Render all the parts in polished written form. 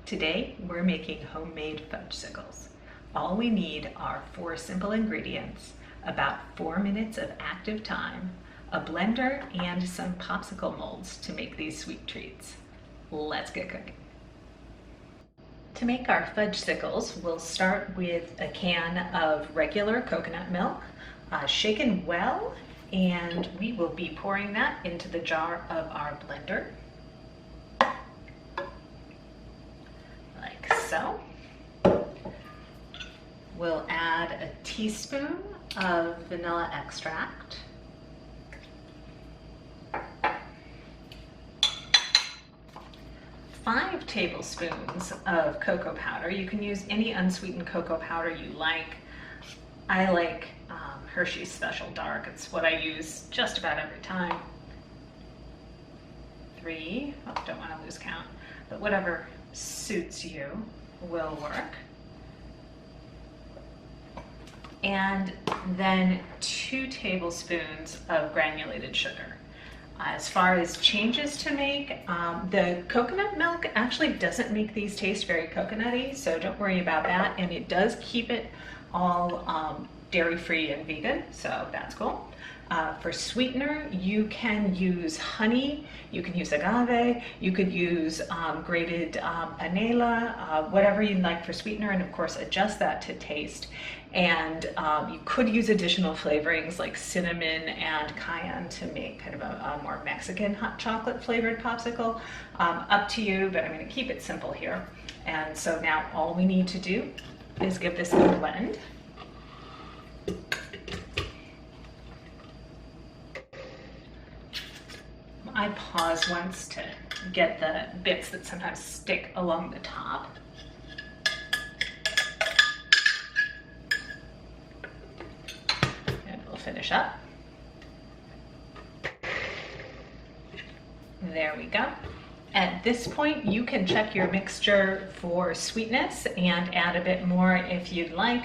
Today we're making homemade fudgesicles. All we need are 4 simple ingredients, about 4 minutes of active time, a blender, and some popsicle molds to make these sweet treats. Let's get cooking. To make our fudgesicles, we'll start with a can of regular coconut milk, shaken well, and we will be pouring that into the jar of our blender. Like so. We'll add a teaspoon of vanilla extract. Five tablespoons of cocoa powder. You can use any unsweetened cocoa powder you like. I like Hershey's Special Dark. It's what I use just about every time. 3, don't want to lose count, but whatever suits you will work. And then 2 tablespoons of granulated sugar. As far as changes to make, the coconut milk actually doesn't make these taste very coconutty, so don't worry about that. And it does keep it all dairy-free and vegan, so that's cool. For sweetener, you can use honey, you can use agave, you could use grated panela, whatever you'd like for sweetener, and of course adjust that to taste. And you could use additional flavorings like cinnamon and cayenne to make kind of a more Mexican hot chocolate flavored popsicle. Up to you, but I'm going to keep it simple here. And so now all we need to do is give this a blend. I pause once to get the bits that sometimes stick along the top. And we'll finish up. There we go. At this point, you can check your mixture for sweetness and add a bit more if you'd like.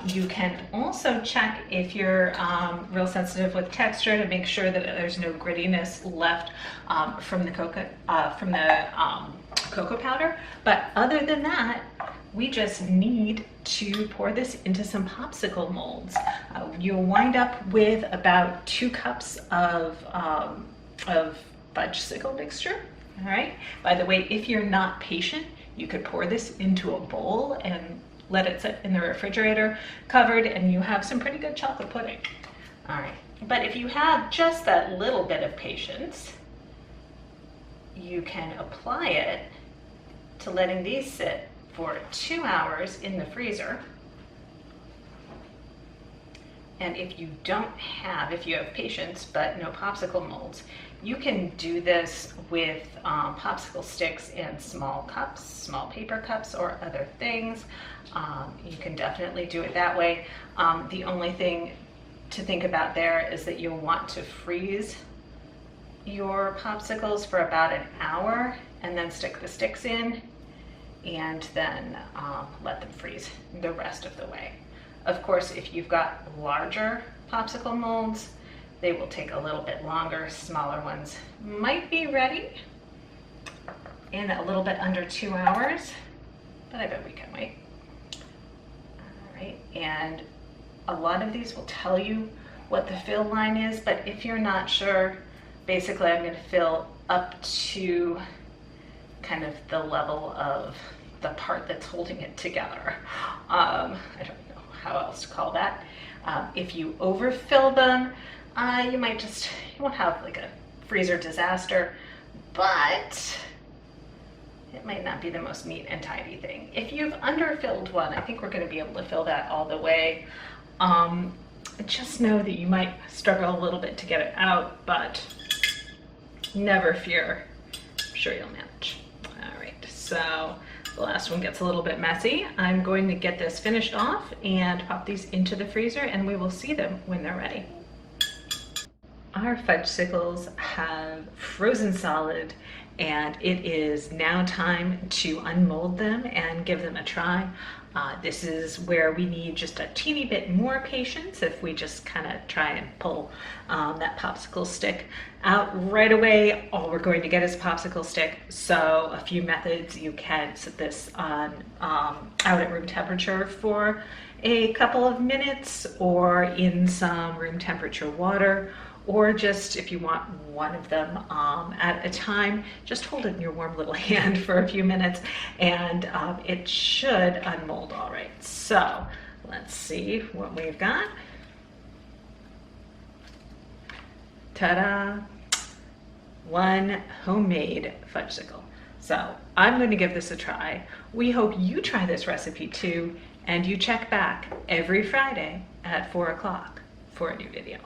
You can also check if you're real sensitive with texture to make sure that there's no grittiness left from the cocoa powder. But other than that, we just need to pour this into some popsicle molds. You'll wind up with about 2 cups of fudgesicle mixture. All right. By the way, if you're not patient, you could pour this into a bowl and let it sit in the refrigerator covered, and you have some pretty good chocolate pudding. All right. But if you have just that little bit of patience, you can apply it to letting these sit for 2 hours in the freezer. And if you have patience but no popsicle molds, you can do this with popsicle sticks in small cups, small paper cups, or other things. You can definitely do it that way. The only thing to think about there is that you'll want to freeze your popsicles for about an hour and then stick the sticks in and then let them freeze the rest of the way. Of course, if you've got larger popsicle molds, they will take a little bit longer. Smaller ones might be ready in a little bit under 2 hours, but I bet we can wait. All right, and a lot of these will tell you what the fill line is, but if you're not sure, basically I'm going to fill up to kind of the level of the part that's holding it together. I don't know how else to call that. If you overfill them, you won't have like a freezer disaster, but it might not be the most neat and tidy thing. If you've underfilled one, I think we're going to be able to fill that all the way. Just know that you might struggle a little bit to get it out, but never fear. I'm sure you'll manage. All right, so the last one gets a little bit messy. I'm going to get this finished off and pop these into the freezer, and we will see them when they're ready. Our fudgesicles have frozen solid and it is now time to unmold them and give them a try. This is where we need just a teeny bit more patience if we just kind of try and pull that popsicle stick out right away. All we're going to get is a popsicle stick. So a few methods: you can set this on out at room temperature for a couple of minutes, or in some room temperature water, or just if you want one of them at a time, just hold it in your warm little hand for a few minutes, and it should unmold all right. So let's see what we've got. Ta-da! One homemade fudgesicle. So I'm going to give this a try. We hope you try this recipe too, and you check back every Friday at 4 o'clock for a new video.